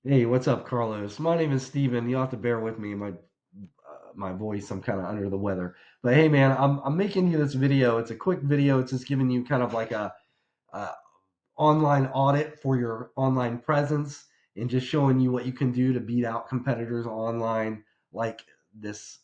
Hey, what's up, Carlos? My name is Steven. You'll have to bear with me. My voice, I'm kind of under the weather. But hey, man, I'm making you this video. It's a quick video. It's just giving you kind of like a online audit for your online presence and just showing you what you can do to beat out competitors online, like this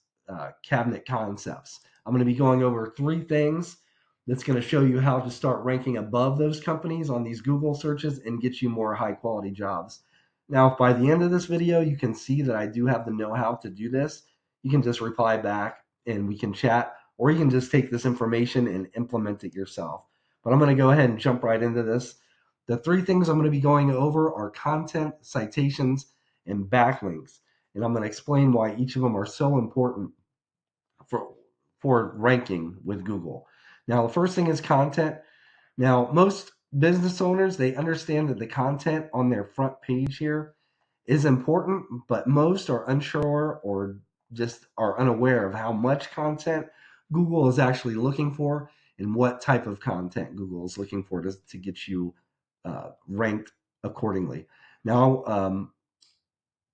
cabinet concepts. I'm going to be going over three things that's going to show you how to start ranking above those companies on these Google searches and get you more high quality jobs. Now, if by the end of this video you can see that I do have the know how to do this, you can just reply back and we can chat, or you can just take this information and implement it yourself. But I'm going to go ahead and jump right into this. The three things I'm going to be going over are content, citations, and backlinks. And I'm going to explain why each of them are so important for, for ranking with Google. Now, the first thing is content. Now, most business owners, they understand that the content on their front page here is important, but most are unsure or just are unaware of how much content Google is actually looking for and what type of content Google is looking for to get you ranked accordingly. Now,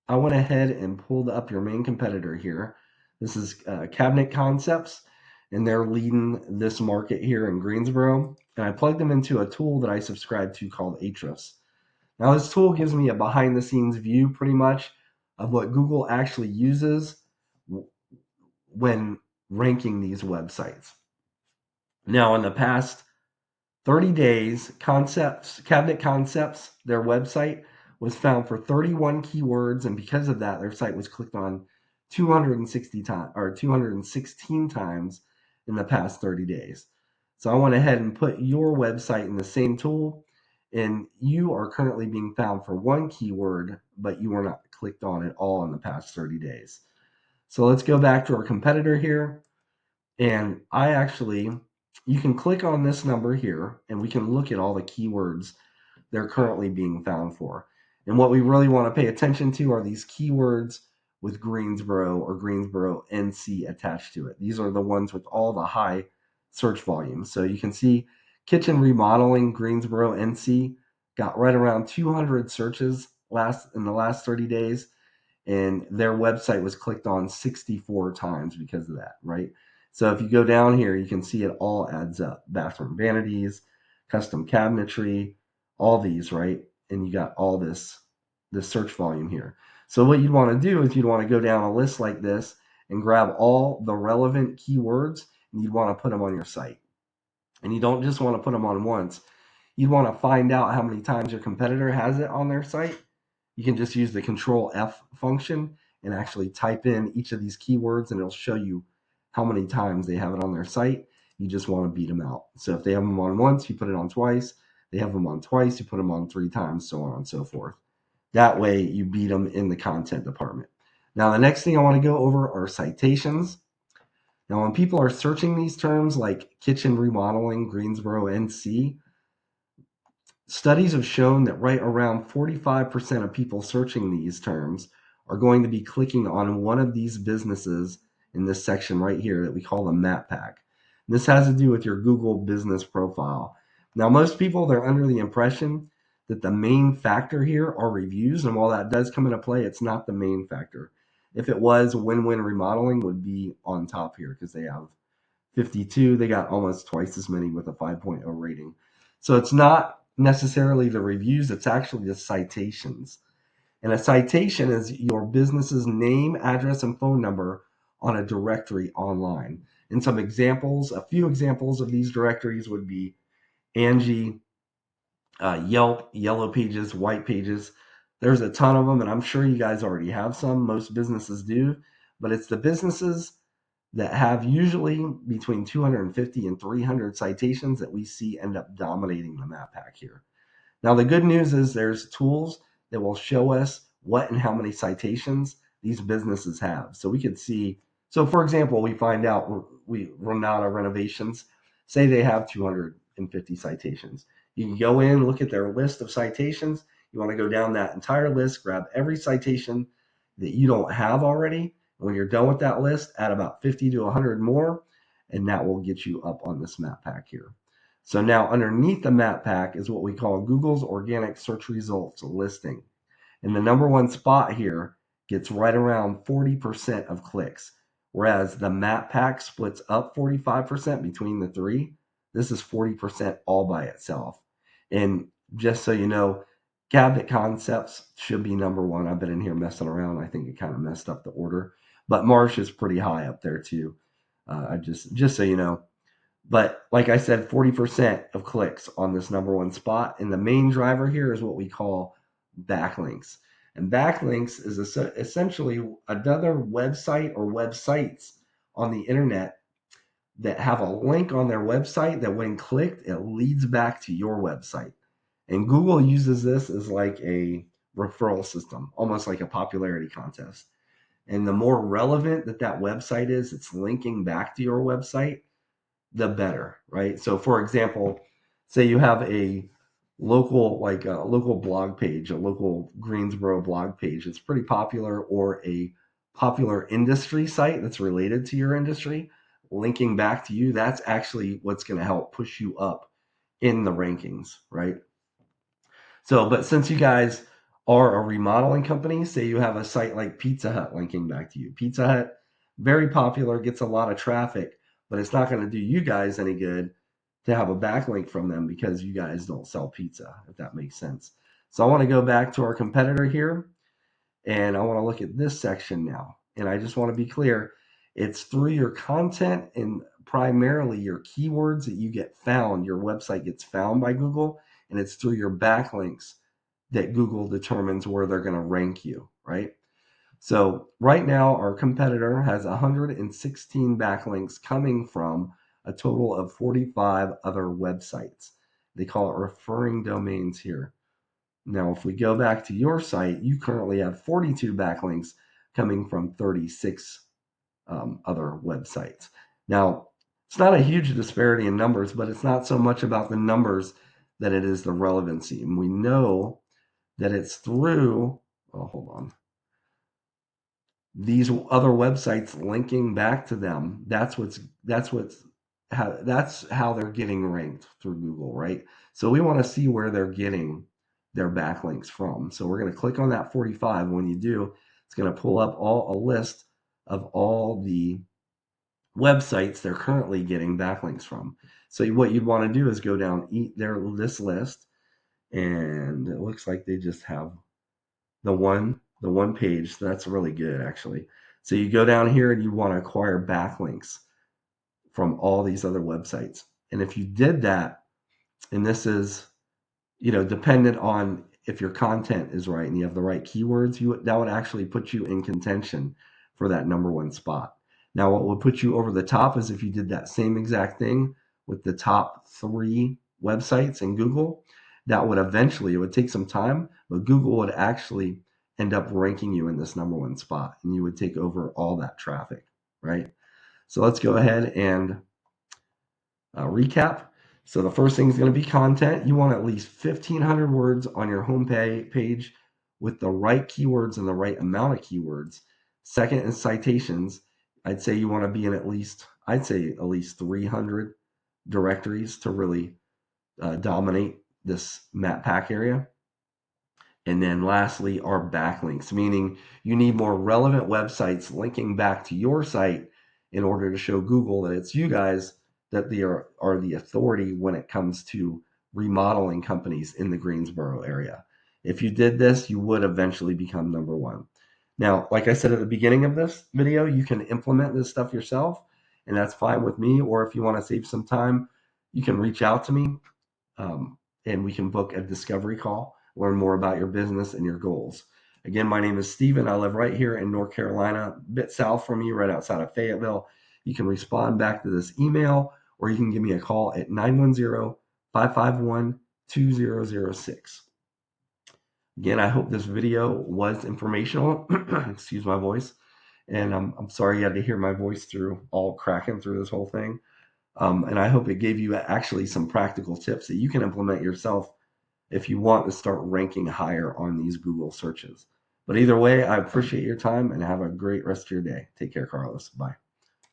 I went ahead and pulled up your main competitor here. This is Cabinet Concepts, and they're leading this market here in Greensboro. And I plugged them into a tool that I subscribe to called Ahrefs. Now, this tool gives me a behind the scenes view pretty much of what Google actually uses when ranking these websites. Now, in the past 30 days, Cabinet Concepts, their website was found for 31 keywords, and because of that, their site was clicked on 260 times or 216 times in the past 30 days. So I went ahead and put your website in the same tool, and you are currently being found for one keyword, but you were not clicked on at all in the past 30 days. So let's go back to our competitor here. And you can click on this number here and we can look at all the keywords they're currently being found for. And what we really want to pay attention to are these keywords with Greensboro or Greensboro NC attached to it. These are the ones with all the high search volumes. So you can see kitchen remodeling Greensboro NC got right around 200 searches in the last 30 days, and their website was clicked on 64 times because of that, right? So if you go down here, you can see it all adds up. Bathroom vanities, custom cabinetry, all these, right? And you got all this search volume here. So what you'd want to do is you'd want to go down a list like this and grab all the relevant keywords, and you'd want to put them on your site. And you don't just want to put them on once. You'd want to find out how many times your competitor has it on their site. You can just use the Control F function and actually type in each of these keywords, and it'll show you how many times they have it on their site. You just want to beat them out. So if they have them on once, you put it on twice. They have them on twice, you put them on three times, so on and so forth. That way, you beat them in the content department. Now, the next thing I want to go over are citations. Now, when people are searching these terms like kitchen remodeling, Greensboro NC, studies have shown that right around 45% of people searching these terms are going to be clicking on one of these businesses in this section right here that we call the map pack. And this has to do with your Google business profile. Now, most people, they're under the impression that the main factor here are reviews. And while that does come into play, it's not the main factor. If it was, Win-Win Remodeling would be on top here because they have 52. They got almost twice as many with a 5.0 rating. So it's not necessarily the reviews, it's actually the citations. And a citation is your business's name, address, and phone number on a directory online. And a few examples of these directories would be Angie, Yelp, Yellow Pages, White Pages. There's a ton of them, and I'm sure you guys already have some. Most businesses do, but it's the businesses that have usually between 250 and 300 citations that we see end up dominating the map pack here. Now, the good news is there's tools that will show us what and how many citations these businesses have. So we could see, so for example, we find out Renata Renovations, say they have 250 citations. You can go in, look at their list of citations. You want to go down that entire list, grab every citation that you don't have already. When you're done with that list, add about 50 to 100 more, and that will get you up on this map pack here. So now underneath the map pack is what we call Google's organic search results listing. And the number one spot here gets right around 40% of clicks, whereas the map pack splits up 45% between the three. This is 40% all by itself. And just so you know, Cabinet Concepts should be number one. I've been in here messing around. I think it kind of messed up the order, but Marsh is pretty high up there too. I just so you know. But like I said, 40% of clicks on this number one spot. And the main driver here is what we call backlinks. And backlinks is essentially another website or websites on the internet that have a link on their website that when clicked, it leads back to your website. And Google uses this as like a referral system, almost like a popularity contest. And the more relevant that website is, it's linking back to your website, the better, right? So for example, say you have a local blog page, a local Greensboro blog page that's pretty popular, or a popular industry site that's related to your industry, linking back to you, that's actually what's going to help push you up in the rankings, right? So, but since you guys are a remodeling company, say you have a site like Pizza Hut linking back to you. Pizza Hut, very popular, gets a lot of traffic, but it's not going to do you guys any good to have a backlink from them because you guys don't sell pizza, if that makes sense. So I want to go back to our competitor here, and I want to look at this section now. And I just want to be clear, it's through your content and primarily your keywords that you get found, your website gets found by Google, and it's through your backlinks that Google determines where they're going to rank you, right? So right now, our competitor has 116 backlinks coming from a total of 45 other websites. They call it referring domains here. Now, if we go back to your site, you currently have 42 backlinks coming from 36 other websites. Now, it's not a huge disparity in numbers, but it's not so much about the numbers that it is the relevancy. And we know that it's through, oh, hold on, these other websites linking back to them. That's how they're getting ranked through Google, right? So we want to see where they're getting their backlinks from. So we're going to click on that 45. When you do, it's going to pull up a list of all the websites they're currently getting backlinks from. So what you'd want to do is go down this list, and it looks like they just have the one page. So that's really good, actually. So you go down here and you want to acquire backlinks from all these other websites. And if you did that, and this is, dependent on if your content is right and you have the right keywords, that would actually put you in contention for that number one spot. Now, what would put you over the top is if you did that same exact thing with the top 3 websites in Google. That would eventually, it would take some time, but Google would actually end up ranking you in this number one spot, and you would take over all that traffic, right? So let's go ahead and recap. So the first thing is going to be content. You want at least 1,500 words on your home page with the right keywords and the right amount of keywords. Second is citations. I'd say you want to be in at least 300 directories to really dominate this map pack area. And then lastly are backlinks, meaning you need more relevant websites linking back to your site in order to show Google that it's you guys that they are the authority when it comes to remodeling companies in the Greensboro area. If you did this, you would eventually become number one. Now, like I said at the beginning of this video, you can implement this stuff yourself, and that's fine with me. Or if you want to save some time, you can reach out to me, and we can book a discovery call, learn more about your business and your goals. Again, my name is Steven. I live right here in North Carolina, a bit south from you, right outside of Fayetteville. You can respond back to this email, or you can give me a call at 910-551-2006. Again, I hope this video was informational. Excuse my voice. And I'm sorry you had to hear my voice through all cracking through this whole thing. And I hope it gave you actually some practical tips that you can implement yourself if you want to start ranking higher on these Google searches. But either way, I appreciate your time and have a great rest of your day. Take care, Carlos. Bye.